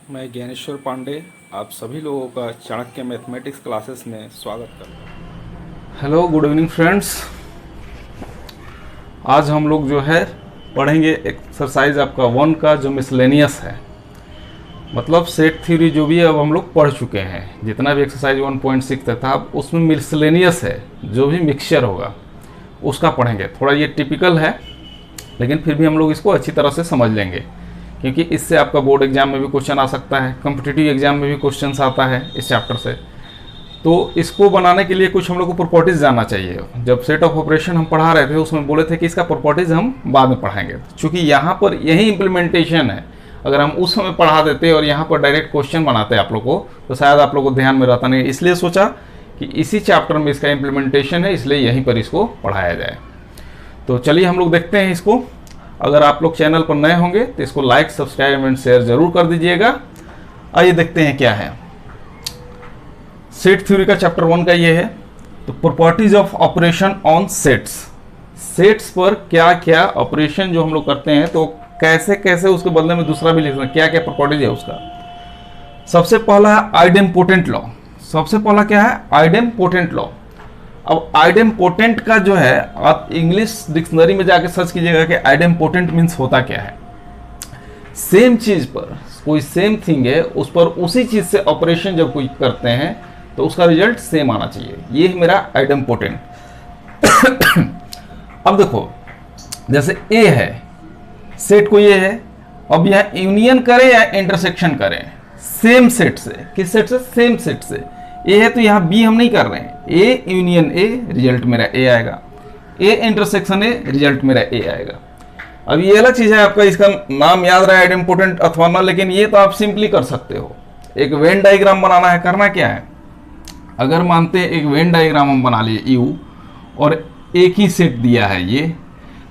मैं ज्ञानेश्वर पांडे आप सभी लोगों का चाणक्य मैथमेटिक्स क्लासेस में स्वागत करता हूँ। Hello, good evening friends. आज हम लोग जो है पढ़ेंगे एक्सरसाइज आपका 1 का जो मिसलेनियस है, मतलब सेट थ्योरी जो भी है अब हम लोग पढ़ चुके हैं। जितना भी एक्सरसाइज 1.6 तक था, अब उसमें मिसलेनियस है, जो भी मिक्सचर होगा उसका पढ़ेंगे। थोड़ा ये टिपिकल है, लेकिन फिर भी हम लोग इसको अच्छी तरह से समझ लेंगे, क्योंकि इससे आपका बोर्ड एग्जाम में भी क्वेश्चन आ सकता है, कॉम्पिटिटिव एग्जाम में भी क्वेश्चन आता है इस चैप्टर से। तो इसको बनाने के लिए कुछ हम लोग को प्रॉपर्टीज़ जानना चाहिए। जब सेट ऑफ ऑपरेशन हम पढ़ा रहे थे, उसमें बोले थे कि इसका प्रॉपर्टीज़ हम बाद में पढ़ाएंगे, क्योंकि यहाँ पर यही इम्प्लीमेंटेशन है। अगर हम उस समय पढ़ा देते और यहाँ पर डायरेक्ट क्वेश्चन बनाते आप लोग को, तो शायद आप लोग को ध्यान में रहता नहीं। इसलिए सोचा कि इसी चैप्टर में इसका इम्प्लीमेंटेशन है, इसलिए यहीं पर इसको पढ़ाया जाए। तो चलिए हम लोग देखते हैं इसको। अगर आप लोग चैनल पर नए होंगे तो इसको लाइक, सब्सक्राइब एंड शेयर जरूर कर दीजिएगा। आइए देखते हैं क्या है। सेट थ्योरी का चैप्टर 1 का ये है। तो properties of operation on sets, sets पर क्या क्या ऑपरेशन जो हम लोग करते हैं, तो कैसे कैसे उसके बदले में दूसरा भी लिखना, क्या क्या प्रॉपर्टीज है उसका। सबसे पहला है आइडेम्पोटेंट लॉ। सबसे पहला क्या है? Idempotent law. अब आइडेम्पोटेंट का जो है, आप इंग्लिश डिक्शनरी में जाके सर्च कीजिएगा कि आइडेम्पोटेंट मीन्स होता क्या है। सेम चीज पर, कोई सेम थिंग है, उस पर उसी चीज से ऑपरेशन जब कोई करते हैं तो उसका रिजल्ट सेम आना चाहिए। ये है मेरा आइडेम्पोटेंट। अब देखो, जैसे ए है, सेट को ये है, अब यह यूनियन करे या इंटरसेक्शन करें सेम सेट से। किस सेट से? सेम सेट से। ए है तो यहाँ बी हम नहीं कर रहे हैं, ए यूनियन ए, रिजल्ट मेरा ए आएगा। ए इंटरसेक्शन ए, रिजल्ट मेरा ए आएगा। अब ये अलग चीज है, आपका इसका नाम याद रहा है आइडेम्पोटेंट अथवा ना, लेकिन ये तो आप सिंपली कर सकते हो। एक वेन डायग्राम बनाना है, करना क्या है, अगर मानते हैं एक वेन डायग्राम हम बना लिए यू, और एक ही सेट दिया है ये,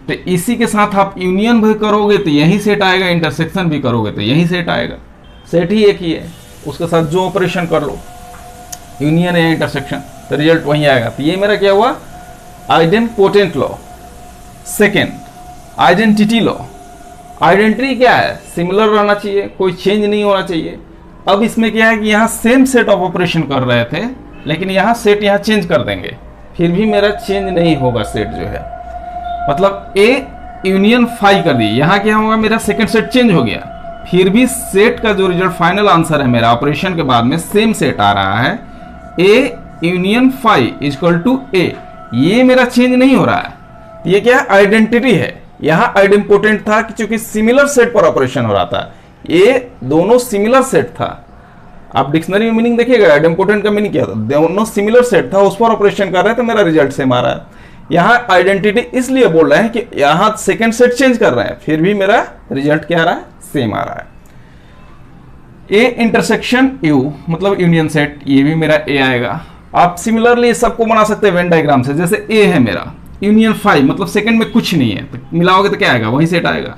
तो इसी के साथ आप यूनियन भी करोगे तो यही सेट आएगा, इंटरसेक्शन भी करोगे तो यही सेट आएगा। सेट ही एक ही है, उसके साथ जो ऑपरेशन कर लो, यूनियन या इंटरसेक्शन, तो रिजल्ट वही आएगा। तो ये मेरा क्या हुआ? Idempotent law. Second, identity law. Identity क्या है? सिमिलर रहना चाहिए, कोई चेंज नहीं होना चाहिए। अब इसमें क्या है कि यहाँ सेम सेट ऑफ ऑपरेशन कर रहे थे, लेकिन यहाँ सेट यहाँ चेंज कर देंगे, फिर भी मेरा चेंज नहीं होगा सेट जो है। मतलब ए यूनियन फाई कर दी, यहाँ क्या होगा, मेरा सेकेंड सेट चेंज हो गया, फिर भी सेट का जो रिजल्ट फाइनल आंसर है मेरा ऑपरेशन के बाद में सेम सेट आ रहा है। A union phi is equal to A, ये मेरा चेंज नहीं हो रहा है। ये क्या आइडेंटिटी है। यहां आइडेम्पोटेंट था कि चूंकि सिमिलर सेट पर ऑपरेशन हो रहा था, ये दोनों सिमिलर सेट था। आप डिक्शनरी में मीनिंग देखिएगा, आइडेम्पोटेंट का मीनिंग क्या था, दोनों सिमिलर सेट था, उस पर ऑपरेशन कर रहे थे, मेरा रिजल्ट सेम आ रहा है। यहां आइडेंटिटी इसलिए बोल रहे हैं कि यहां सेकेंड सेट चेंज कर रहे हैं, फिर भी मेरा रिजल्ट क्या आ रहा है, सेम आ रहा है। ए इंटरसेक्शन यू मतलब यूनियन सेट, ये भी मेरा ए आएगा। आप सिमिलरली सबको बना सकते हैं वेन डायग्राम से। जैसे ए है मेरा, यूनियन फाइव मतलब सेकंड में कुछ नहीं है, तो मिलाओगे तो क्या आएगा, वही सेट आएगा।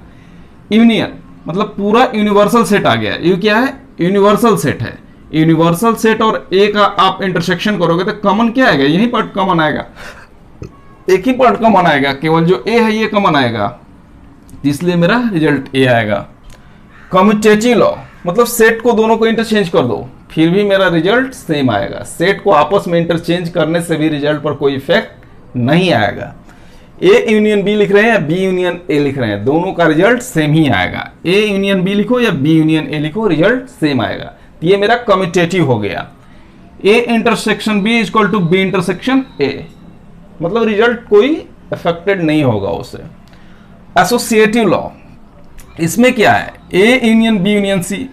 यूनियन मतलब पूरा यूनिवर्सल सेट आ गया। यू क्या है? यूनिवर्सल सेट है। यूनिवर्सल सेट और ए का आप इंटरसेक्शन करोगे तो कॉमन क्या आएगा, यही पार्ट कॉमन आएगा, एक ही पार्ट कॉमन आएगा, केवल जो ए है ये कॉमन आएगा, इसलिए मेरा रिजल्ट ए आएगा। कम्यूटेटिव लॉ मतलब सेट को दोनों को इंटरचेंज कर दो, फिर भी मेरा रिजल्ट सेम आएगा। सेट को आपस में इंटरचेंज करने से भी रिजल्ट पर कोई इफेक्ट नहीं आएगा। ए यूनियन बी लिख रहे हैं या बी यूनियन ए लिख रहे हैं, दोनों का रिजल्ट सेम ही आएगा। ए यूनियन बी लिखो या बी यूनियन ए लिखो, रिजल्ट सेम आएगा। तो ये मेरा कम्यूटेटिव हो गया। A intersection B equal to B intersection A, मतलब रिजल्ट कोई अफेक्टेड नहीं होगा उससे। एसोसिएटिव लॉ, इसमें क्या है, A union B union C,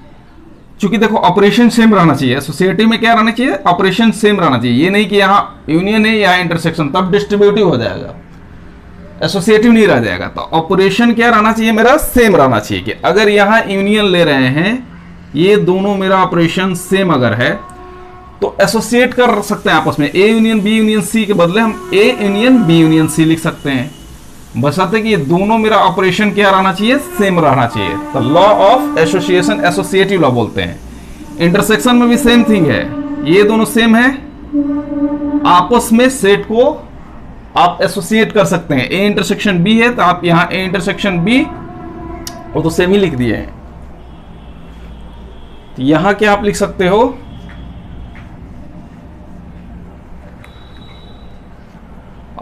चूंकि देखो ऑपरेशन सेम रहना चाहिए। एसोसिएटिव में क्या रहना चाहिए, ऑपरेशन सेम रहना चाहिए। ये नहीं कि यहाँ यूनियन है या इंटरसेक्शन, तब डिस्ट्रीब्यूटिव हो जाएगा, एसोसिएटिव नहीं रह जाएगा। तो ऑपरेशन क्या रहना चाहिए, मेरा सेम रहना चाहिए। कि अगर यहाँ यूनियन ले रहे हैं, ये दोनों मेरा ऑपरेशन सेम अगर है, तो एसोसिएट कर सकते हैं आपस में। A union B union C के बदले हम A union B union C लिख सकते हैं, बशर्ते कि ये दोनों मेरा ऑपरेशन क्या रहना चाहिए, सेम रहना चाहिए। तो law of association associative law बोलते हैं। इंटरसेक्शन में भी सेम थिंग है, ये दोनों सेम है, आपस में सेट को आप एसोसिएट कर सकते हैं। ए इंटरसेक्शन बी है तो आप यहां ए इंटरसेक्शन बी, वो तो सेम ही लिख दिए हैं। तो यहां क्या आप लिख सकते हो,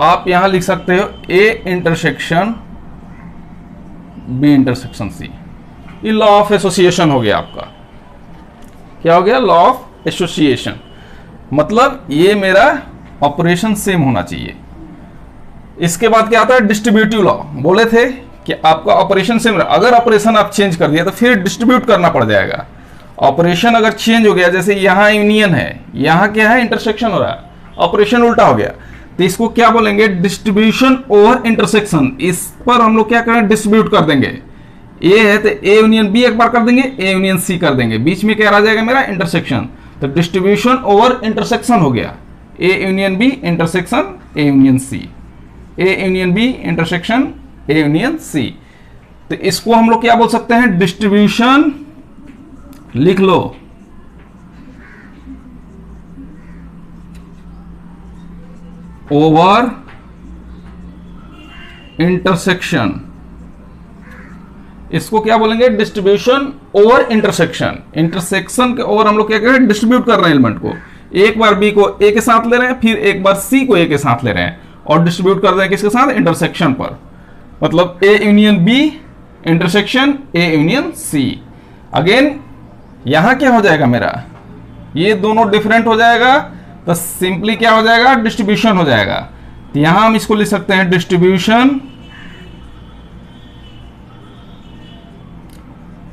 आप यहां लिख सकते हो A intersection B intersection C. ये लॉ ऑफ एसोसिएशन हो गया आपका। क्या हो गया? Law of association. मतलब ये मेरा ऑपरेशन सेम होना चाहिए। इसके बाद क्या आता है? Distributive law. बोले थे कि आपका ऑपरेशन सेम, अगर ऑपरेशन आप चेंज कर दिया तो फिर डिस्ट्रीब्यूट करना पड़ जाएगा। ऑपरेशन अगर चेंज हो गया, जैसे यहां यूनियन है, यहां क्या है? इंटरसेक्शन हो रहा है, ऑपरेशन उल्टा हो गया, तो इसको क्या बोलेंगे? Distribution over intersection. इस पर हम लोग क्या करें? डिस्ट्रीब्यूट कर देंगे। ए है तो ए यूनियन बी एक बार कर देंगे, ए यूनियन सी कर देंगे, बीच में क्या रह जाएगा मेरा? इंटरसेक्शन। तो डिस्ट्रीब्यूशन ओवर इंटरसेक्शन हो गया, A union B intersection A union C, A union B intersection A union C. तो इसको हम लोग क्या बोल सकते हैं? डिस्ट्रीब्यूशन, लिख लो, ओवर इंटरसेक्शन। इसको क्या बोलेंगे? Distribution over intersection. इंटरसेक्शन के ओवर हम लोग क्या कर रहे हैं? डिस्ट्रीब्यूट कर रहे हैं एलिमेंट को। एक बार बी को ए के साथ ले रहे हैं, फिर एक बार सी को ए के साथ ले रहे हैं, और डिस्ट्रीब्यूट कर रहे हैं किसके साथ? इंटरसेक्शन पर। मतलब A union B intersection A union C. Again यहां क्या हो जाएगा मेरा? ये दोनों डिफरेंट हो जाएगा, तो सिंपली क्या हो जाएगा? डिस्ट्रीब्यूशन हो जाएगा। तो यहां हम इसको लिख सकते हैं डिस्ट्रीब्यूशन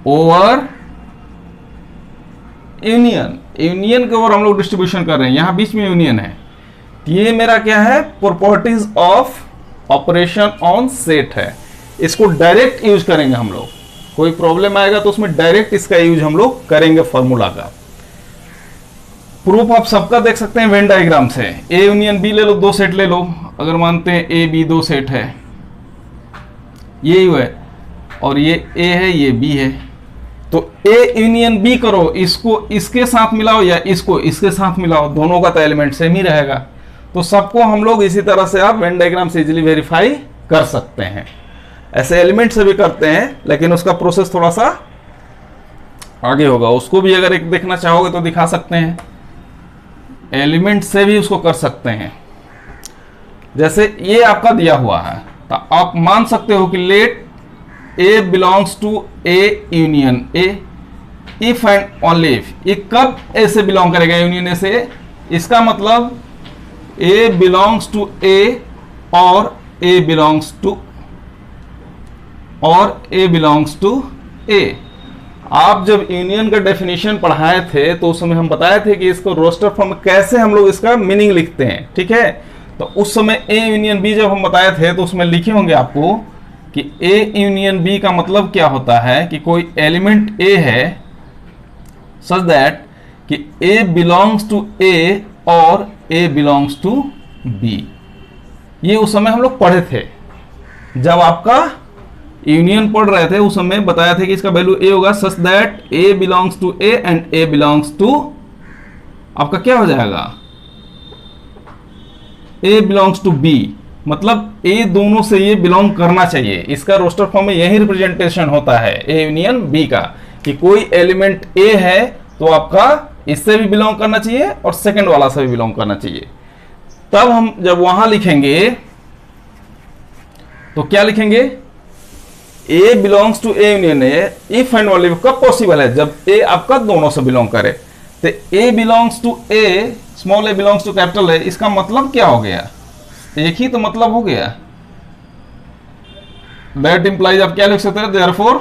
ओवर यूनियन। यूनियन के ओवर हम लोग डिस्ट्रीब्यूशन कर रहे हैं, यहां बीच में यूनियन है। ये मेरा क्या है? Properties of operation on set है। इसको डायरेक्ट यूज करेंगे हम लोग। कोई प्रॉब्लम आएगा तो उसमें डायरेक्ट इसका यूज हम लोग करेंगे फॉर्मूला का। प्रूफ आप सबका देख सकते हैं वेन डायग्राम से। ए यूनियन बी ले लो, दो सेट ले लो। अगर मानते हैं ए बी दो सेट है, ये यू है और ये ए है ये बी है, तो ए यूनियन बी करो, इसको इसके साथ मिलाओ या इसको इसके साथ मिलाओ, दोनों का तो एलिमेंट सेम ही रहेगा। तो सबको हम लोग इसी तरह से आप वेन डायग्राम से इजीली वेरीफाई कर सकते हैं। ऐसे एलिमेंट से भी करते हैं, लेकिन उसका प्रोसेस थोड़ा सा आगे होगा। उसको भी अगर एक देखना चाहोगे तो दिखा सकते हैं, एलिमेंट से भी उसको कर सकते हैं। जैसे ये आपका दिया हुआ है, तो आप मान सकते हो कि let a belongs to A union A, if and only if. ये कब ए से बिलोंग करेगा? यूनियन ए से। इसका मतलब ए बिलोंग्स टू ए और ए बिलोंग्स टू ए। आप जब यूनियन का डेफिनेशन पढ़ाए थे तो उस समय हम बताए थे कि इसको रोस्टर फॉर्म में कैसे हम लोग इसका मीनिंग लिखते हैं, ठीक है। तो उस समय ए यूनियन बी जब हम बताए थे तो उसमें लिखे होंगे आपको कि ए यूनियन बी का मतलब क्या होता है कि कोई एलिमेंट ए है सच दैट कि ए बिलोंग्स टू ए और ए बिलोंग्स टू बी। ये उस समय हम लोग पढ़े थे जब आपका यूनियन पढ़ रहे थे, उस समय बताया था कि इसका वैल्यू ए होगा such that a belongs to A and a belongs to, आपका क्या हो जाएगा? A belongs to B. मतलब ए दोनों से ये बिलोंग करना चाहिए। इसका रोस्टर फॉर्म में यही रिप्रेजेंटेशन होता है ए यूनियन बी का, कि कोई एलिमेंट ए है तो आपका इससे भी बिलोंग करना चाहिए और सेकंड वाला से भी बिलोंग करना चाहिए। तब हम जब वहां लिखेंगे तो क्या लिखेंगे? A belongs to A union A if and only कब पॉसिबल है? जब ए आपका दोनों से बिलोंग करे। तो A belongs to A, small A belongs to capital A, इसका मतलब क्या हो गया? एक ही तो मतलब हो गया। दैट इंप्लाइज आप क्या लिख सकते हो? Therefore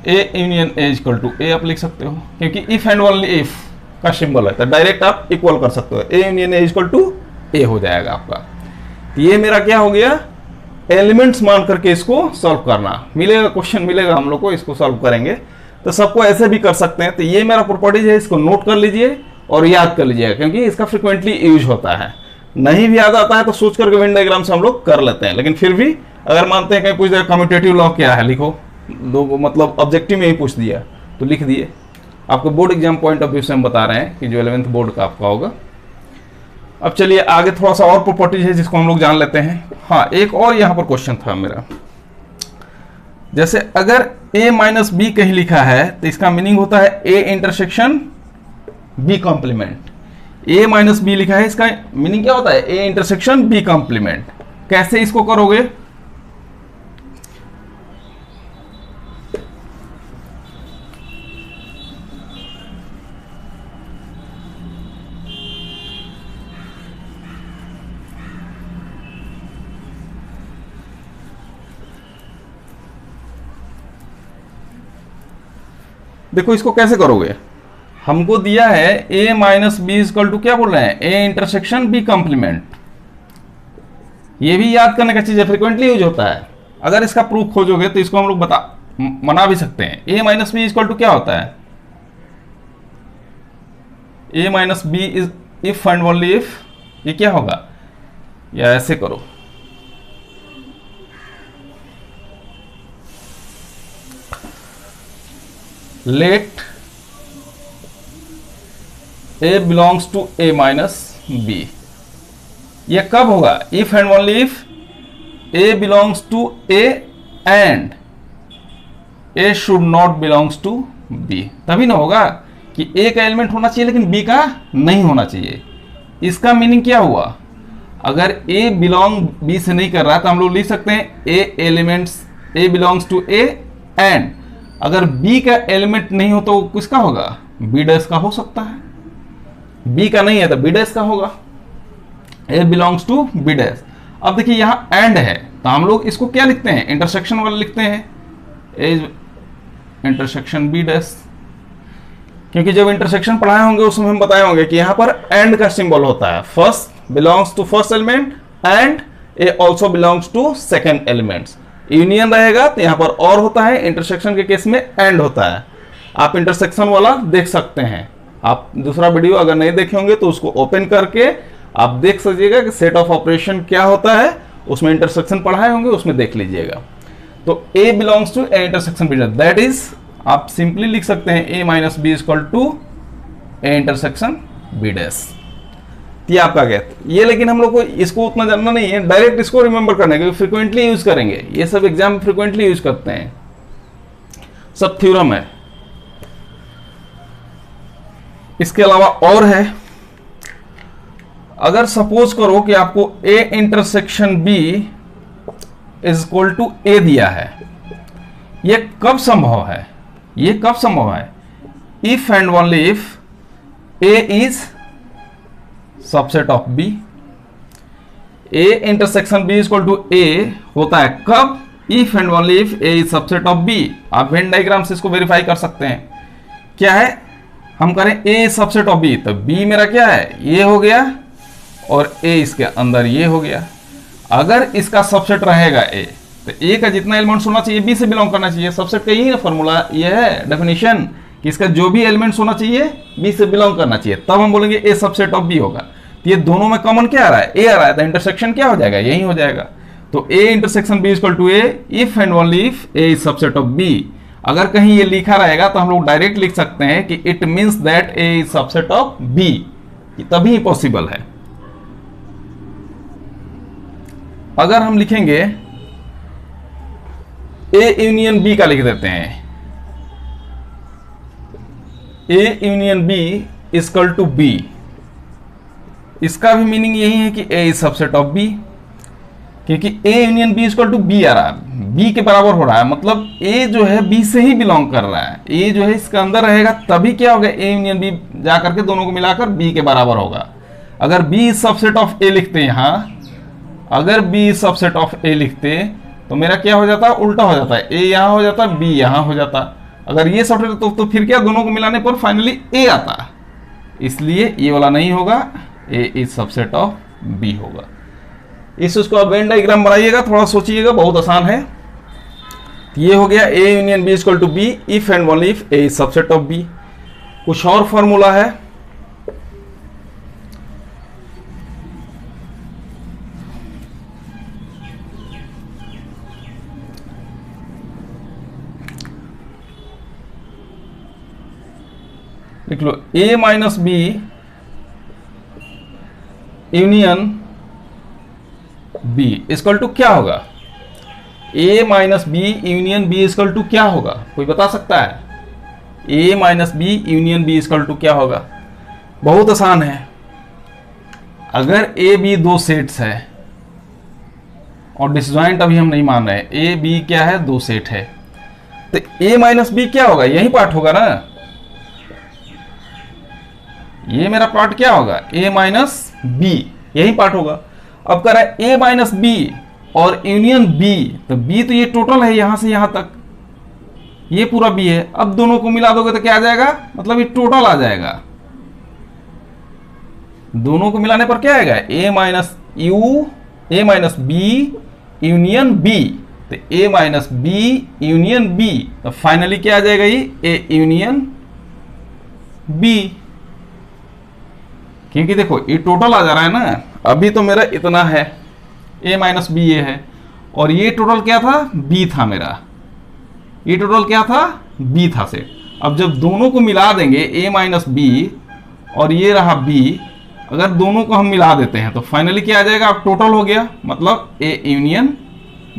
A union A equal to A आप लिख सकते हो, क्योंकि इफ एंड ओनली इफ का सिंबल है तो डायरेक्ट आप इक्वल कर सकते हो। A union A equal to A हो जाएगा आपका। तो ये मेरा क्या हो गया? एलिमेंट्स मान करके इसको सॉल्व करना। मिलेगा क्वेश्चन, मिलेगा हम लोग को, इसको सॉल्व करेंगे। तो सबको ऐसे भी कर सकते हैं। तो ये मेरा प्रॉपर्टीज है, इसको नोट कर लीजिए और याद कर लीजिएगा, क्योंकि इसका फ्रिक्वेंटली यूज होता है। नहीं भी याद आता है तो सोच करके वेन डायग्राम से हम लोग कर लेते हैं, लेकिन फिर भी अगर मानते हैं कहीं पूछ दिया कम्यूटेटिव लॉ क्या है, लिखो। दो मतलब ऑब्जेक्टिव में ही पूछ दिया तो लिख दिए। आपको board exam point of view से हम बता रहे हैं कि जो 11th बोर्ड का आपका होगा। अब चलिए आगे थोड़ा सा और प्रॉपर्टीज है जिसको हम लोग जान लेते हैं। हाँ, एक और यहाँ पर क्वेश्चन था मेरा। जैसे अगर a माइनस बी कहीं लिखा है तो इसका मीनिंग होता है a intersection b complement. a minus b लिखा है, इसका मीनिंग क्या होता है? a intersection b complement. कैसे इसको करोगे? देखो इसको कैसे करोगे, हमको दिया है a minus b is equal to क्या बोल रहे हैं? a intersection b complement. ये भी याद करने का चीज है, फ्रीक्वेंटली यूज होता है। अगर इसका प्रूफ खोजोगे तो इसको हम लोग मना भी सकते हैं। a minus b is equal to क्या होता है? a minus b is if and only if, ये क्या होगा? या ऐसे करो, let a belongs to a minus b। ये कब होगा? if and only if a belongs to a and a should not belongs to b। तभी ना होगा कि a का एलिमेंट होना चाहिए लेकिन b का नहीं होना चाहिए। इसका मीनिंग क्या हुआ? अगर a बिलोंग b से नहीं कर रहा तो हम लोग लिख सकते हैं a elements a belongs to a and अगर b का एलिमेंट नहीं हो तो किसका होगा? b डैश का हो सकता है। b का नहीं है तो b डैश का होगा। a belongs to b dash. अब देखिए यहाँ एंड है तो हम लोग इसको क्या लिखते हैं? इंटरसेक्शन वाला लिखते हैं, a इंटरसेक्शन b डैश। क्योंकि जब इंटरसेक्शन पढ़ाए होंगे उसमें हम बताए होंगे कि यहाँ पर एंड का सिंबल होता है। First belongs to first element and a also belongs to second elements. Union रहेगा तो यहाँ पर और होता है, इंटरसेक्शन के केस में एंड होता है। आप इंटरसेक्शन वाला देख सकते हैं। आप दूसरा वीडियो अगर नहीं देखे होंगे तो उसको ओपन करके आप देख सकीजिएगा कि सेट ऑफ ऑपरेशन क्या होता है, उसमें इंटरसेक्शन पढ़ाए होंगे, उसमें देख लीजिएगा। तो a belongs to a intersection b, that is आप सिंपली लिख सकते हैं a minus b equal to a intersection b dash. ये आपका गैप ये, लेकिन हम लोग को इसको उतना जानना नहीं है, डायरेक्ट इसको रिमेंबर करने के फ्रीक्वेंटली यूज करेंगे। ये सब एग्जाम में फ्रीक्वेंटली यूज करते हैं, सब थ्योरम है। इसके अलावा और है, अगर सपोज करो कि आपको a intersection b is equal to a दिया है, ये कब संभव है? ये कब संभव है? If and only if a is subset of b। a intersection b equal to a होता है कब? If and only if a is subset of b। आप वेन डायग्राम से इसको वेरीफाई कर सकते हैं। क्या है? हम करें a सबसेट ऑफ b, तो b मेरा क्या है? ये हो गया और a इसके अंदर ये हो गया। अगर इसका सबसेट रहेगा a तो a का जितना एलिमेंट्स होना चाहिए b से बिलोंग करना चाहिए। सबसेट का यही ना फॉर्मूला, ये है डेफिनेशन कि इसका जो भी एलिमेंट्स होना चाहिए b से बिलोंग करना चाहिए, तब हम बोलेंगे a सबसेट ऑफ b होगा। तो ये दोनों में कॉमन क्या आ रहा है? a आ रहा है, तो इंटरसेक्शन क्या हो जाएगा? यही हो जाएगा। तो a intersection b equal to a if and only if a is subset of b। अगर कहीं ये लिखा रहेगा तो हम लोग डायरेक्ट लिख सकते हैं कि it means that a is subset of b, तभी पॉसिबल है। अगर हम लिखेंगे a यूनियन b का लिख देते हैं, a union b equal to b, इसका भी मीनिंग यही है कि a is subset of b, क्योंकि a union b equal to b आ रहा है, b के बराबर हो रहा है, मतलब a जो है b से ही बिलोंग कर रहा है। a जो है इसके अंदर रहेगा तभी क्या होगा? a यूनियन b जा करके दोनों को मिलाकर b के बराबर होगा। अगर b is subset of a लिखते यहाँ, अगर b is subset of a लिखते तो मेरा क्या हो जाता? उल्टा हो जाता है, a यहाँ हो जाता, b यहाँ हो जाता। अगर ये सबसेट तो फिर क्या, दोनों को मिलाने पर फाइनली a आता, इसलिए ये वाला नहीं होगा, a is subset of b होगा। इस उसको आप वेन डायग्राम बनाइएगा, थोड़ा सोचिएगा, बहुत आसान है। ये हो गया a union b equal to b if and only if a is subset of b। कुछ और फॉर्मूला है, लिख लो a minus b union b equal to क्या होगा? A minus B union B is equal to क्या होगा, कोई बता सकता है? A minus B union B is equal to क्या होगा? बहुत आसान है। अगर ए बी दो सेट्स है और डिसजॉइंट अभी हम नहीं मान रहे, ए बी क्या है, दो सेट है, तो ए माइनस बी क्या होगा, यही पार्ट होगा ना। ये मेरा पार्ट क्या होगा, ए माइनस बी, यही पार्ट होगा। अब कह रहा है ए माइनस बी और यूनियन बी, तो बी तो ये टोटल है यहां से यहां तक, ये पूरा बी है। अब दोनों को मिला दोगे तो क्या आ जाएगा, मतलब ये टोटल आ जाएगा। दोनों को मिलाने पर क्या आएगा, A minus U, A minus B union B, तो A minus B union B, तो फाइनली क्या आ जाएगा, ये ए यूनियन बी। क्योंकि देखो ये टोटल आ जा रहा है ना, अभी तो मेरा इतना है, ए माइनस बी ये है, और ये टोटल क्या था, बी था मेरा, ये टोटल क्या था, बी था सेट। अब जब दोनों को मिला देंगे, ए माइनस बी और ये रहा बी, अगर दोनों को हम मिला देते हैं तो फाइनली क्या आ जाएगा, अब टोटल हो गया, मतलब ए यूनियन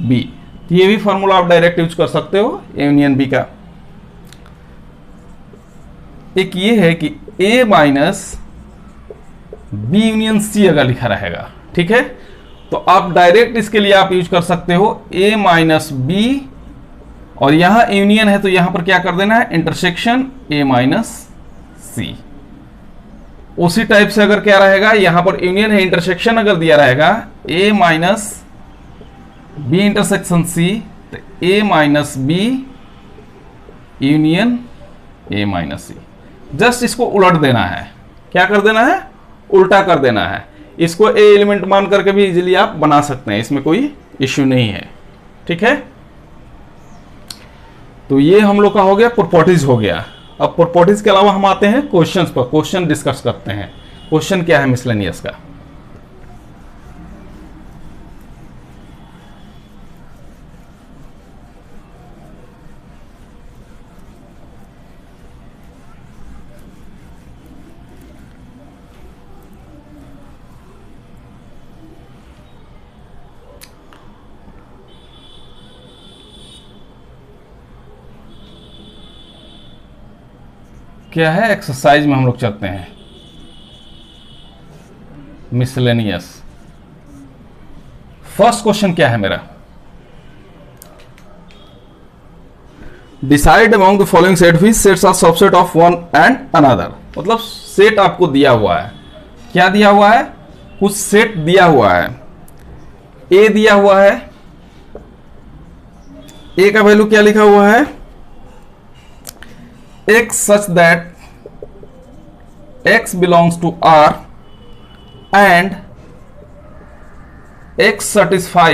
बी। तो ये भी फॉर्मूला आप डायरेक्ट यूज कर सकते हो ए यूनियन बी का। एक ये है कि ए माइनस बी यूनियन सी अगर लिखा रहेगा, ठीक है, तो आप डायरेक्ट इसके लिए आप यूज कर सकते हो ए माइनस बी, और यहां यूनियन है तो यहां पर क्या कर देना है, इंटरसेक्शन ए माइनस सी। उसी टाइप से अगर क्या रहेगा, यहां पर यूनियन है, इंटरसेक्शन अगर दिया रहेगा A minus B intersection C, तो A minus B union A minus C. Just इसको उलट देना है, क्या कर देना है, उल्टा कर देना है। इसको ए एलिमेंट मान करके भी इजीली आप बना सकते हैं, इसमें कोई इश्यू नहीं है, ठीक है। तो ये हम लोग का हो गया, प्रॉपर्टीज हो गया। अब प्रॉपर्टीज के अलावा हम आते हैं क्वेश्चंस पर, क्वेश्चन डिस्कस करते हैं। क्वेश्चन क्या है मिसलेनियस का, क्या है, एक्सरसाइज में हम लोग चलते हैं, मिसलेनियस। फर्स्ट क्वेश्चन क्या है मेरा, decide among the following set which sets are subset of one and another. मतलब सेट आपको दिया हुआ है, क्या दिया हुआ है, कुछ सेट दिया हुआ है, ए दिया हुआ है, ए का वैल्यू क्या लिखा हुआ है, x such that x belongs to R and x satisfy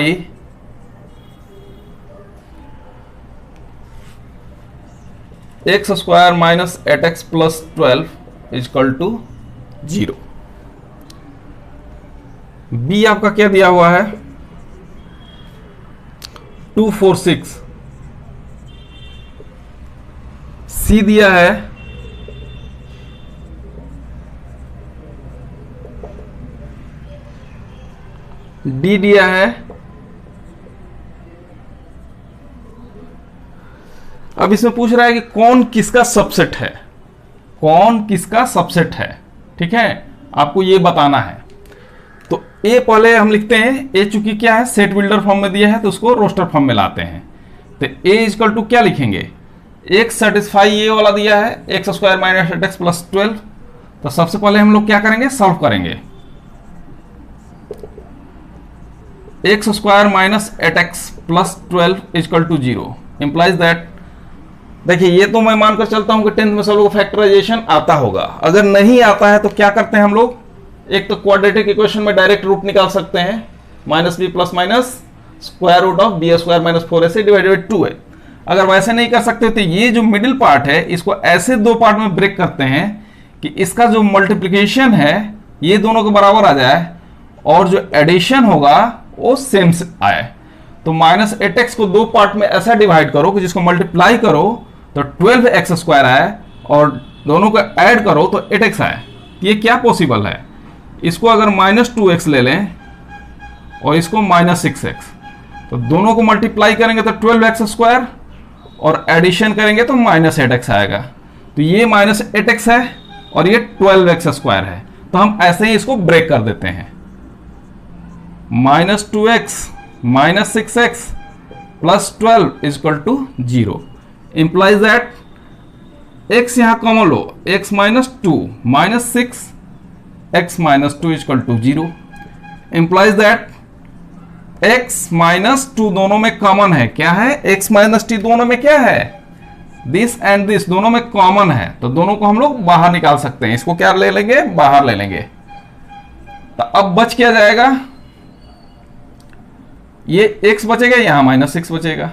x square minus 8x plus 12 is equal to 0। B आपका क्या दिया हुआ है, 2 4 6। सी दिया है डी दिया है। अब इसमें पूछ रहा है कि कौन किसका सबसेट है, कौन किसका सबसेट है, ठीक है, आपको ये बताना है। तो ए पहले हम लिखते हैं, ए चूंकि क्या है, सेट बिल्डर फॉर्म में दिया है तो उसको रोस्टर फॉर्म में लाते हैं। तो ए इजकल टू क्या लिखेंगे, एक्स सेटिस्फाई ये वाला दिया है, x square minus 8x plus 12। तो सबसे पहले हम लोग क्या करेंगे, सॉल्व करेंगे। X square minus 8x plus 12 is equal to 0 implies that, देखिए ये तो मैं मानकर चलता हूं कि 10th में सब लोग फैक्टराइजेशन आता होगा। अगर नहीं आता है तो क्या करते हैं हम लोग, एक तो क्वाड्रेटिक इक्वेशन में डायरेक्ट रूट निकाल सकते हैं, minus b plus minus square root of b square minus 4ac divided 2 है। अगर वैसे नहीं कर सकते तो ये जो मिडिल पार्ट है इसको ऐसे दो पार्ट में ब्रेक करते हैं कि इसका जो मल्टीप्लिकेशन है ये दोनों के बराबर आ जाए और जो एडिशन होगा वो सेम आए। तो माइनस 8x को दो पार्ट में ऐसा डिवाइड करो कि जिसको मल्टीप्लाई करो तो 12x स्क्वायर आए और दोनों को ऐड करो तो 8x आए। ये क्या पॉसिबल है, इसको अगर -2x ले लें और इसको -6x, तो दोनों को मल्टीप्लाई करेंगे तो 12x² और एडिशन करेंगे तो -8x आएगा। तो ये -8x है और ये 12x² है। तो हम ऐसे ही इसको ब्रेक कर देते हैं। -2x -6x + 12 = 0 implies that x यहां common low, x - 2 -6 x - 2 = 0 implies that x - 2 दोनों में कॉमन है। क्या है? x - t दोनों में क्या है? दिस एंड दिस दोनों में कॉमन है, तो दोनों को हम लोग बाहर निकाल सकते हैं। इसको क्या ले लेंगे? बाहर ले लेंगे। तो अब बच क्या जाएगा? ये x बचेगा, यहां -6 बचेगा।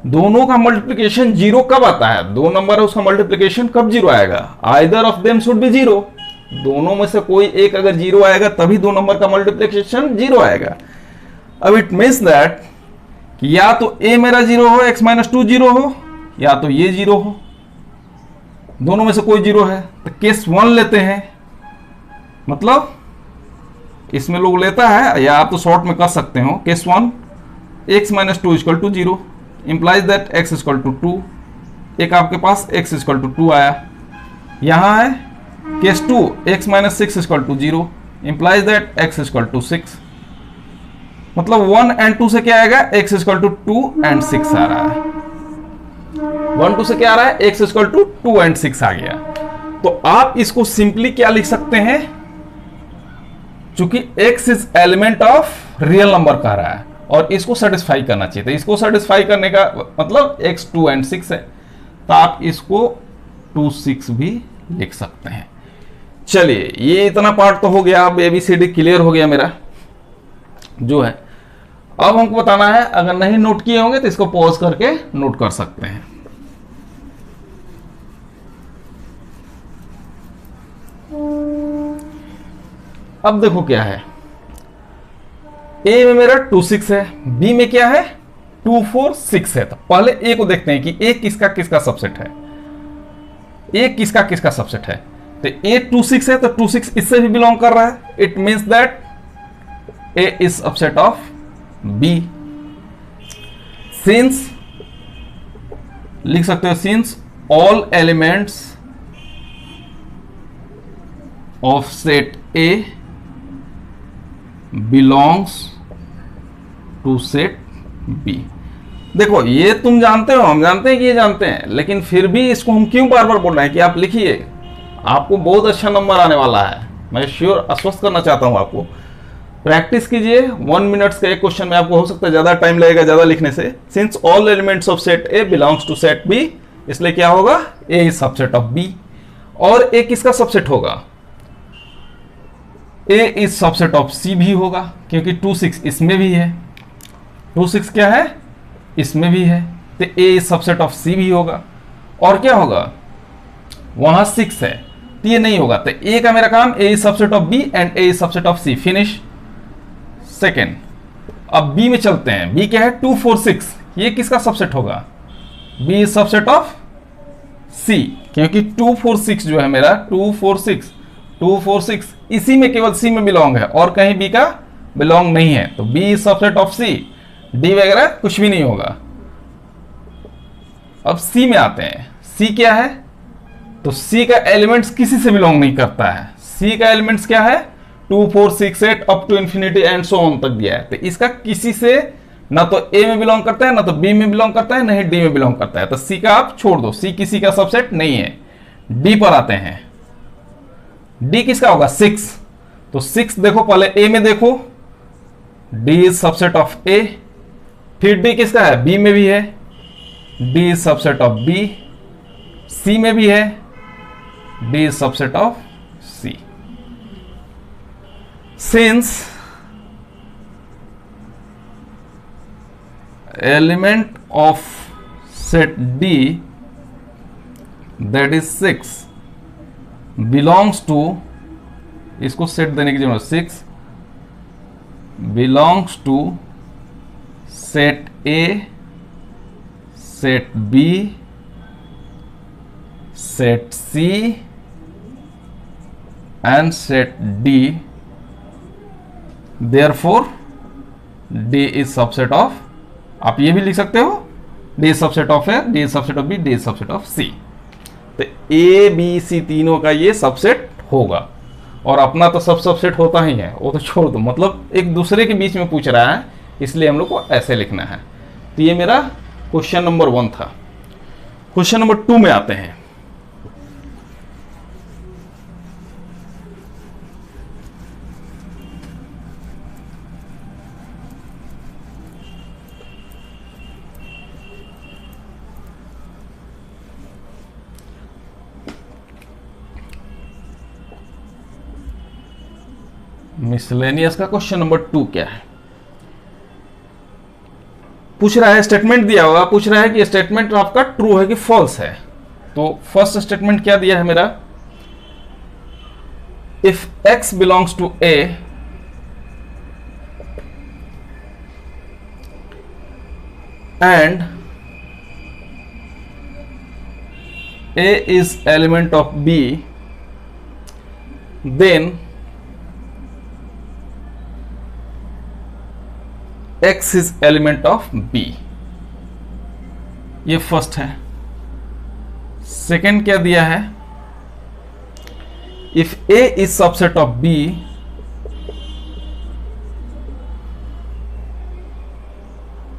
दोनों का मल्टीप्लिकेशन 0 कब आता है? दो नंबर है, उसका मल्टीप्लिकेशन कब 0 आएगा? Either of them should be 0। दोनों में से कोई एक अगर 0 आएगा तभी दो नंबर का मल्टीप्लिकेशन 0 आएगा। अब इट मीन्स दैट कि या तो a मेरा 0 हो, x - 2 0 हो, या तो ये 0 हो। दोनों में से कोई 0 है। तो केस 1 लेते हैं, मतलब इसमें लोग लेता है, या आप तो शॉर्ट में कर सकते हो। Case 1 x - 2 = 0 implies that x = 2। एक आपके पास x = 2 आया। यहां है case 2 x - 6 = 0 implies that x = 6। मतलब 1 and 2 से क्या आएगा? x = 2 and 6 आ रहा है। 1 2 से क्या आ रहा है? x = 2 and 6 आ गया। तो आप इसको सिंपली क्या लिख सकते हैं? चूंकि x is element of real number कह रहा है और इसको सेटिस्फाई करना चाहिए, तो इसको सेटिस्फाई करने का मतलब x 2 and 6 है, तो आप इसको 2 6 भी लिख सकते हैं। चलिए, ये इतना पार्ट तो हो गया। अब ABCD क्लियर हो गया मेरा जो है। अब हमको बताना है, अगर नहीं नोट किए होंगे तो इसको पॉज करके नोट कर सकते हैं। अब देखो क्या है, A में मेरा 2 6 है, B में क्या है? 2 4 6 है। तो पहले A को देखते हैं कि A किसका किसका सबसेट है। A किसका किसका सबसेट है? तो A 2 6 है, तो 2 6 इससे भी बिलोंग कर रहा है। It means that A is subset of B। Since लिख सकते हो, since all elements of set A belongs to set B। देखो, ये तुम जानते हो, हम जानते हैं कि ये जानते हैं, लेकिन फिर भी इसको हम क्यों बार बार बोल रहे हैं कि आप लिखिए। आपको बहुत अच्छा नंबर आने वाला है, मैं श्योर आश्वस्त करना चाहता हूं आपको। प्रैक्टिस कीजिए। 1 मिनट्स का एक क्वेश्चन में आपको हो सकता है ज्यादा टाइम लगेगा ज्यादा लिखने से। Since all elements of set A belongs to set B, इसलिए क्या होगा? A is subset of B. और ए किसका सबसेट होगा? A is subset of C भी होगा, क्योंकि 2 6 इसमें भी है। 2 6 क्या है? इसमें भी है, तो ए इज सबसेट ऑफ सी भी होगा। और क्या होगा? वहां 6 है, तो ये नहीं होगा। तो ए का मेरा काम, A is subset of B and A is subset of C. Finish. Second, अब बी में चलते हैं। बी क्या है? 2 4 6, ये किसका सबसेट होगा? बी इज सबसेट ऑफ सी, क्योंकि 2 4 6 जो है मेरा 2 4 6 इसी में केवल सी में बिलोंग है और कहीं बी का बिलोंग नहीं है। तो B is subset of C, D वगैरह कुछ भी नहीं होगा। अब सी में आते हैं। सी क्या है? तो सी का एलिमेंट्स किसी से बिलोंग नहीं करता है। सी का एलिमेंट्स क्या है? 2 4 6 8 up to infinity and so on तक दिया है। तो इसका किसी से ना तो ए में बिलोंग करता है, ना तो बी में बिलोंग करता है, ना ही डी में बिलोंग करता है। तो सी का आप छोड़ दो, सी किसी का सबसेट नहीं है। डी पर आते हैं। डी किसका होगा? 6। तो 6 देखो, पहले ए में देखो, D is subset of A. फिर डी किसका है? बी में भी है, D is subset of B. C में भी है, D is subset of C. Since element of set D, that is 6, belongs to, इसको सेट देने की जरूरत, 6 belongs to set A, set B, set C and set D। Therefore D is subset of आप ये भी लिख सकते हो, D subset of A, D subset of B, D subset of C. तो ए बी सी तीनों का ये सबसेट होगा, और अपना तो सब सबसेट होता ही है, वो तो छोड़ दो, मतलब एक दूसरे के बीच में पूछ रहा है, इसलिए हम लोग को ऐसे लिखना है। तो ये मेरा क्वेश्चन नंबर 1 था। क्वेश्चन नंबर 2 में आते हैं। मिसलेनियस का क्वेश्चन नंबर 2 क्या है? पूछ रहा है, स्टेटमेंट दिया होगा, पूछ रहा है कि स्टेटमेंट आपका ट्रू है कि फॉल्स है। तो फर्स्ट स्टेटमेंट क्या दिया है मेरा, if x belongs to A and A is element of B, then x is element of b। ये फर्स्ट है। सेकेंड क्या दिया है, इफ a is subset of b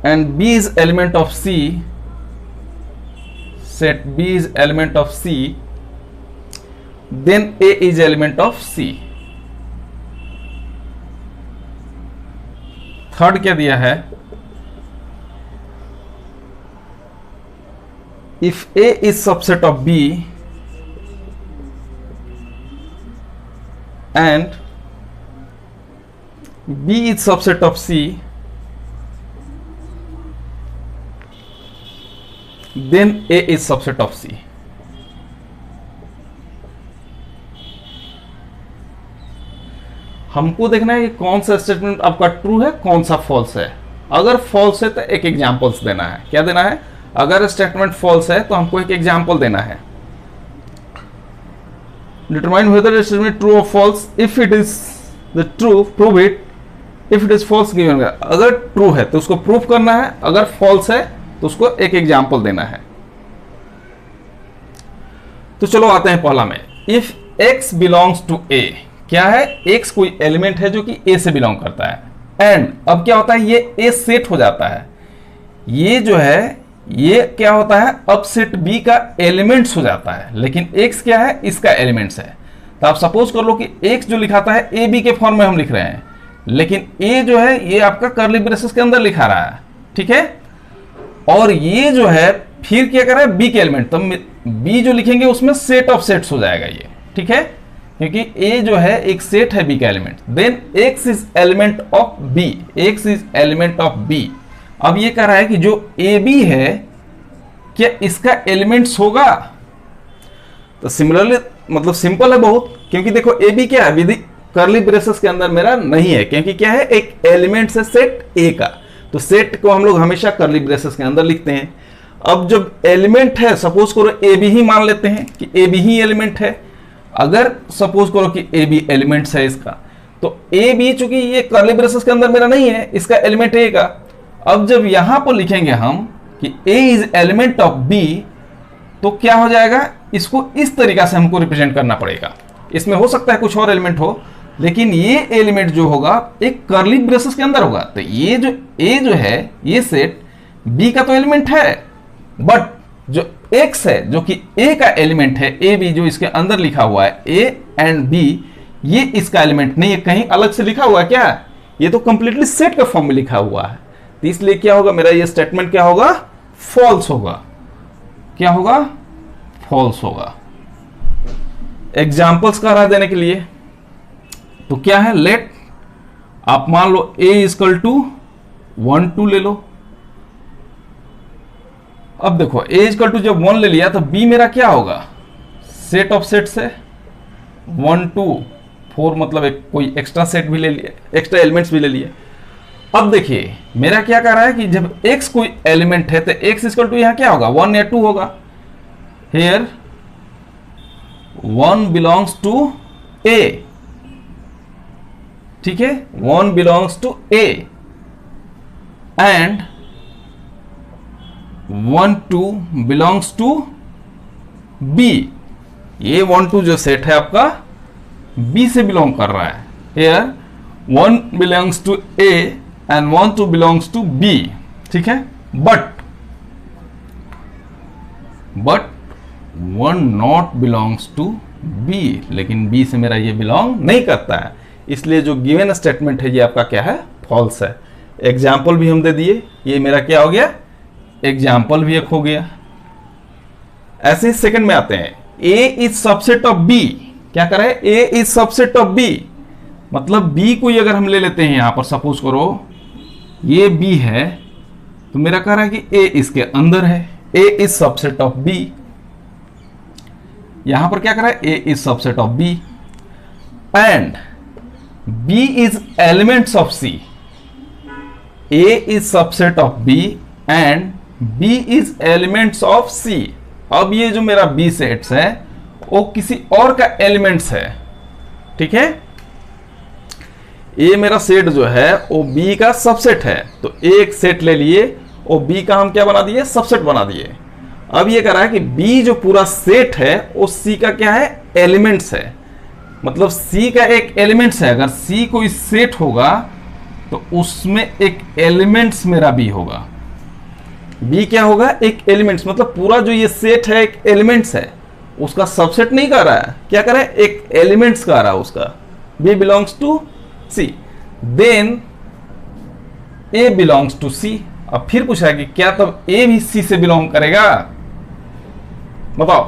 and b is element of c, set b is element of c, then a is element of c। Third क्या दिया है, if A is subset of B and B is subset of C, then A is subset of C. हमको देखना है कि कौन सा statement आपका ट्रू है, कौन सा फॉल्स है। अगर फॉल्स है तो एक एग्जांपल्स देना है। क्या देना है, अगर स्टेटमेंट फॉल्स है तो हमको एक एग्जांपल देना है। डिटरमाइन वेदर स्टेटमेंट ट्रू और false, if it is the true prove it, if it is false given. अगर ट्रू है तो उसको प्रूव करना है, अगर फॉल्स है तो उसको एक एग्जांपल देना है। तो चलो आते हैं पहला में, if x belongs to a। क्या है, x कोई एलिमेंट है जो कि a से बिलोंग करता है। एंड अब क्या होता है, ये a सेट हो जाता है, ये जो है ये क्या होता है, अब सेट b का एलिमेंट्स हो जाता है। लेकिन x क्या है, इसका एलिमेंट्स है। तो आप सपोज कर लो कि x जो लिखाता है ए बी के फॉर्म में हम लिख रहे हैं, लेकिन a जो है ये आपका कर्ली ब्रेसेस के अंदर लिखा रहा है, ठीक है। और ये जो है फिर क्या कर रहा है, b के एलिमेंट, तो b जो लिखेंगे उसमें सेट ऑफ सेट्स हो जाएगा ये, ठीक है, क्योंकि a जो है एक सेट है b का element. Then x is element of b, x is element of b। अब ये कह रहा है कि जो ab है क्या इसका एलिमेंट्स होगा। तो सिमिलरली मतलब सिंपल है बहुत, क्योंकि देखो ab क्या है, विद कर्ली ब्रेसेस के अंदर मेरा नहीं है, क्योंकि क्या है एक एलिमेंट है सेट a का। तो सेट को हम लोग हमेशा कर्ली ब्रेसेस के अंदर लिखते हैं। अब जब एलिमेंट है, सपोज करो ab ही मान लेते हैं कि ab ही एलिमेंट है। अगर सपोज करो कि ए बी एलिमेंट्स है इसका, तो ए बी चूंकि ये कर्ली ब्रेसेस के अंदर मेरा नहीं है, इसका एलिमेंट ए का। अब जब यहां पर लिखेंगे हम कि ए इज एलिमेंट ऑफ बी, तो क्या हो जाएगा, इसको इस तरीका से हमको रिप्रेजेंट करना पड़ेगा। इसमें हो सकता है कुछ और एलिमेंट हो, लेकिन ये एलिमेंट जो होगा एक कर्ली ब्रेसेस के अंदर होगा। तो ये जो ए जो है ये सेट बी का तो एलिमेंट है, बट जो x है जो कि a का एलिमेंट है, ए बी जो इसके अंदर लिखा हुआ है a एंड b, ये इसका एलिमेंट नहीं है, कहीं अलग से लिखा हुआ है क्या, ये तो कंप्लीटली सेट का फॉर्म में लिखा हुआ है। तो इसलिए क्या होगा, मेरा ये स्टेटमेंट क्या होगा, फॉल्स होगा। क्या होगा, फॉल्स होगा। एग्जाम्पल्स का राह देने के लिए तो क्या है, लेट आप मान लो a इक्वल टू 1 2 ले लो। अब देखो a इक्वल टू जब 1 ले लिया तो b मेरा क्या होगा, सेट ऑफ सेट से 1 2 4, मतलब एक कोई एक्स्ट्रा सेट भी ले लिया, एक्स्ट्रा एलिमेंट्स भी ले लिए। अब देखिए मेरा क्या कह रहा है कि जब x कोई एलिमेंट है तो x इक्वल टू यहां क्या होगा, 1 या 2 होगा। हेयर 1 बिलोंग्स टू a, ठीक है, 1 belongs to a and 1 2 belongs to B. ये 1 2 जो सेट है आपका बी से बिलोंग कर रहा है। Here 1 belongs to A and 1 2 belongs to B, ठीक है। But 1 not belongs to B, लेकिन बी से मेरा ये बिलोंग नहीं करता है, इसलिए जो गिवन स्टेटमेंट है ये आपका क्या है, फॉल्स है। एग्जाम्पल भी हम दे दिए, ये मेरा क्या हो गया, एग्जाम्पल भी एक हो गया। ऐसे ही सेकंड में आते हैं, ए इज सबसेट ऑफ बी। क्या करें, ए इज सबसेट ऑफ बी, मतलब बी को अगर हम ले लेते हैं यहां पर, सपोज करो ये बी है, तो मेरा कह रहा है कि ए इसके अंदर है, A is subset of B. यहां पर क्या कर रहा है, A is subset of B and B is elements of C. A is subset of B and B is elements of C. अब ये जो मेरा बी सेट्स है वो किसी और का एलिमेंट्स है, ठीक है। ये मेरा सेट जो है वो बी का सबसेट है, तो एक सेट ले लिए और बी का हम क्या बना दिए, सबसेट बना दिए। अब ये कह रहा है कि बी जो पूरा सेट है वो सी का क्या है, एलिमेंट्स है, मतलब सी का एक एलिमेंट्स है। अगर सी कोई सेट होगा तो उसमें एक एलिमेंट्स मेरा बी होगा। बी क्या होगा, एक एलिमेंट्स, मतलब पूरा जो ये सेट है एक एलिमेंट्स है, उसका सबसेट नहीं कर रहा है, क्या कर रहा है, एक एलिमेंट्स कर रहा है उसका। B belongs to C, then A belongs to C. अब फिर पूछा है कि क्या तब ए भी सी से बिलोंग करेगा, बताओ।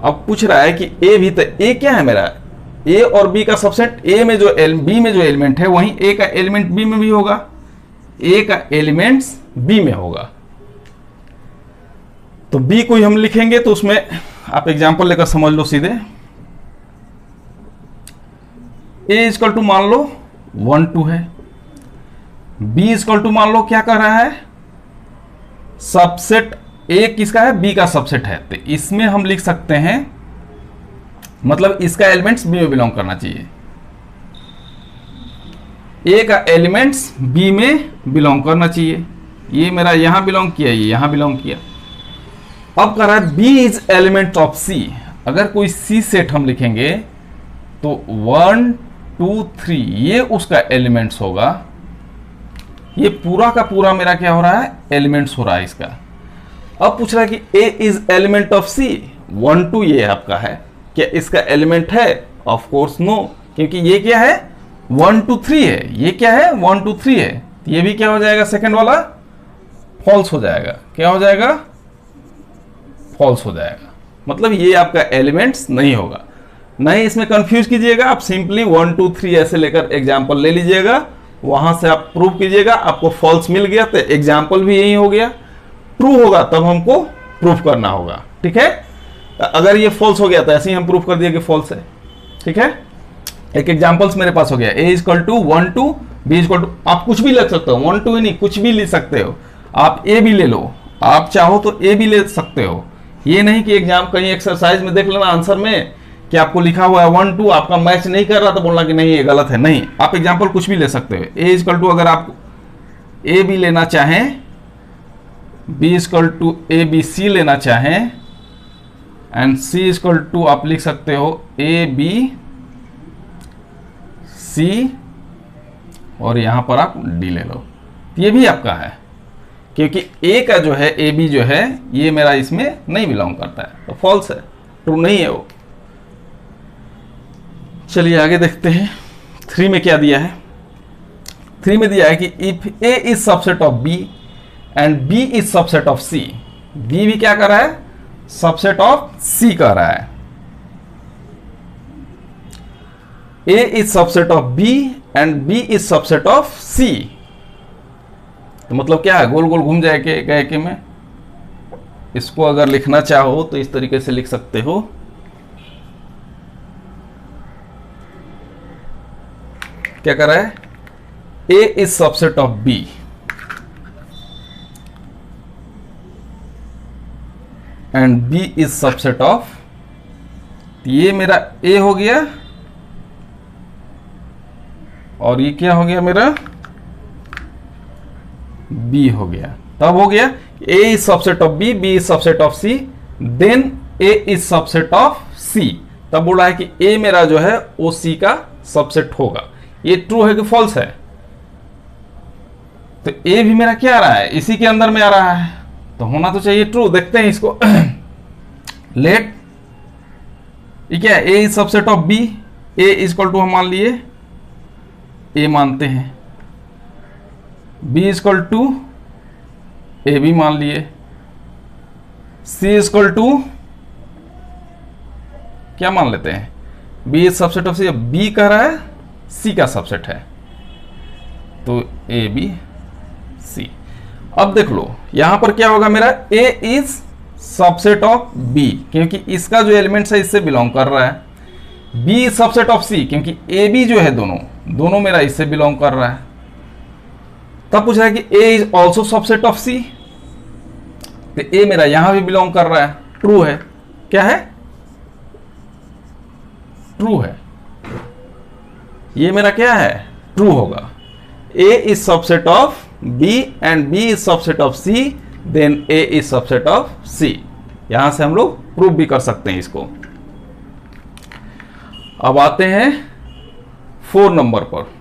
अब पूछ रहा है कि ए भी, तो ए क्या है मेरा, ए और बी का सबसेट, ए में जो बी में जो एलिमेंट है वहीं ए का एलिमेंट बी में भी होगा, ए का एलिमेंट्स बी में होगा। तो बी को हम लिखेंगे तो उसमें आप एग्जांपल लेकर समझ लो सीधे। ए इजकल टू मान लो 1 2 है, बी इजकल टू मान लो क्या कर रहा है, सबसेट ए किसका है, बी का सबसेट है, तो इसमें हम लिख सकते हैं, मतलब इसका एलिमेंट्स बी में बिलोंग करना चाहिए। ए का एलिमेंट्स बी में बिलोंग करना चाहिए, ये मेरा यहां बिलोंग किया, ये यहां बिलोंग किया। अब कह रहा है बी इज एलिमेंट ऑफ सी। अगर कोई सी सेट हम लिखेंगे तो 1 2 3 ये उसका एलिमेंट्स होगा। ये पूरा का पूरा मेरा क्या हो रहा है, एलिमेंट्स हो रहा है इसका। अब पूछ रहा है कि ए इज एलिमेंट ऑफ सी, 1 2 ये आपका है, क्या इसका एलिमेंट है, ऑफ कोर्स नो, क्योंकि ये क्या है 1 2 3 है, ये क्या है 1 2 3 है, ये भी क्या हो जाएगा, सेकंड वाला फॉल्स हो जाएगा। क्या हो जाएगा, फॉल्स हो जाएगा, मतलब ये आपका एलिमेंट्स नहीं होगा। नहीं इसमें कंफ्यूज कीजिएगा, आप सिंपली 1 2 3 ऐसे लेकर एग्जाम्पल ले लीजिएगा, वहां से आप प्रूव कीजिएगा, आपको फॉल्स मिल गया तो एग्जाम्पल भी यही हो गया। ट्रू होगा तब हमको प्रूफ करना होगा, ठीक है। अगर ये फॉल्स हो गया तो ऐसे ही हम प्रूफ कर दिए कि फॉल्स है, ठीक है। एक एग्जाम्पल्स मेरे पास हो गया, A is equal to 1 2, B is equal to, आप कुछ भी लिख सकते हो, 1 2 ही नहीं कुछ भी लिख सकते हो, आप ए भी ले लो, आप चाहो तो ए भी ले सकते हो। ये नहीं कि एग्जाम कहीं एक्सरसाइज में देख लेना आंसर में कि आपको लिखा हुआ है 1 2, आपका मैच नहीं कर रहा तो बोलना कि नहीं ये गलत है, नहीं, आप एग्जाम्पल कुछ भी ले सकते हो। ए इजकल टू अगर आप ए भी लेना चाहें, B is equal to A B C लेना चाहें, एंड सी इजकल टू आप लिख सकते हो ए बी सी, और यहां पर आप डी ले लो, ये भी आपका है, क्योंकि ए का जो है ए बी जो है ये मेरा इसमें नहीं बिलोंग करता है, तो फॉल्स है, ट्रू नहीं है वो। चलिए आगे देखते हैं 3 में क्या दिया है। 3 में दिया है कि if A is subset of B and B is subset of C, B भी क्या कर रहा है, सबसेट ऑफ सी कर रहा है। A is subset of B and B is subset of C, तो मतलब क्या है, गोल गोल घूम जाए के गए के में। इसको अगर लिखना चाहो तो इस तरीके से लिख सकते हो, क्या कर रहा है, A is subset of B and B is subset of, ये मेरा ए हो गया और ये क्या हो गया मेरा, बी हो गया। तब हो गया A is subset of B, B is subset of C, then A is subset of C. तब बोला है कि ए मेरा जो है वो सी का सबसेट होगा। ये ट्रू है कि फॉल्स है? तो ए भी मेरा क्या आ रहा है, इसी के अंदर में आ रहा है, तो होना तो चाहिए ट्रू। देखते हैं इसको। लेट ये क्या है, A is subset of B, A is equal to हम मान लिए ए मानते हैं, B is equal to A भी मान लिए, सी इज इक्वल टू क्या मान लेते हैं, B is subset of C. B कह रहा है सी का सबसेट है, तो ए बी सी। अब देख लो यहां पर क्या होगा मेरा, ए इज सबसेट ऑफ बी क्योंकि इसका जो एलिमेंट्स है इससे बिलोंग कर रहा है, बी इज सबसेट ऑफ सी क्योंकि ए बी जो है दोनों मेरा इससे बिलोंग कर रहा है। तब पूछ रहा है कि ए is also subset of C, तो ए मेरा यहां भी बिलोंग कर रहा है, ट्रू है। क्या है, ट्रू है। ये मेरा क्या है, ट्रू होगा। A is subset of B and B is subset of C, then A is subset of C. यहां से हम लोग प्रूव भी कर सकते हैं इसको। अब आते हैं 4 नंबर पर।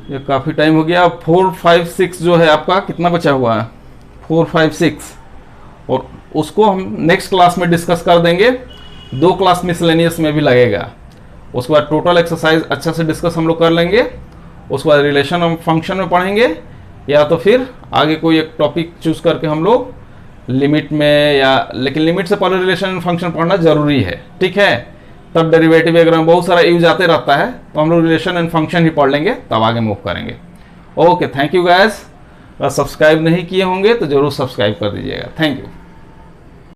ये काफ़ी टाइम हो गया। 4, 5, 6 जो है आपका कितना बचा हुआ है, 4, 5, 6, और उसको हम नेक्स्ट क्लास में डिस्कस कर देंगे। 2 क्लास मिसलेनियस में भी लगेगा। उसके बाद टोटल एक्सरसाइज अच्छा से डिस्कस हम लोग कर लेंगे। उसके बाद रिलेशन हम फंक्शन में पढ़ेंगे, या तो फिर आगे कोई एक टॉपिक चूज करके हम लोग लिमिट में, या लेकिन लिमिट से पहले रिलेशन फंक्शन पढ़ना जरूरी है, ठीक है। तब डेरिवेटिव वगैरह में बहुत सारा यूज आते रहता है, तो हम लोग रिलेशन एंड फंक्शन ही पढ़ लेंगे, तब आगे मूव करेंगे। Okay, thank you guys. Subscribe नहीं किए होंगे तो जरूर सब्सक्राइब कर दीजिएगा। Thank you.